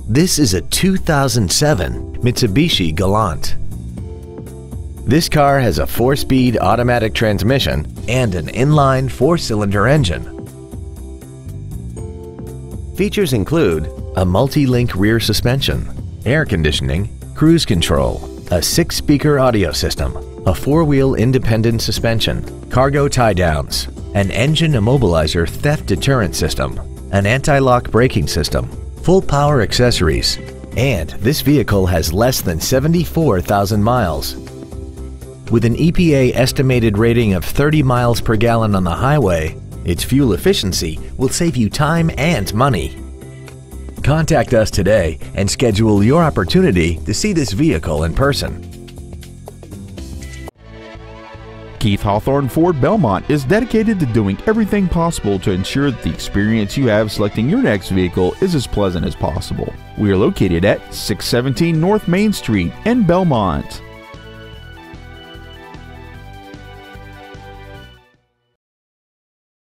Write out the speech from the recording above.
This is a 2007 Mitsubishi Galant. This car has a 4-speed automatic transmission and an inline 4-cylinder engine. Features include a multi-link rear suspension, air conditioning, cruise control, a 6-speaker audio system, a 4-wheel independent suspension, cargo tie-downs, an engine immobilizer theft deterrent system, an anti-lock braking system, full power accessories, and this vehicle has less than 74,000 miles. With an EPA estimated rating of 30 miles per gallon on the highway, its fuel efficiency will save you time and money. Contact us today and schedule your opportunity to see this vehicle in person. Keith Hawthorne Ford Belmont is dedicated to doing everything possible to ensure that the experience you have selecting your next vehicle is as pleasant as possible. We are located at 617 North Main Street in Belmont.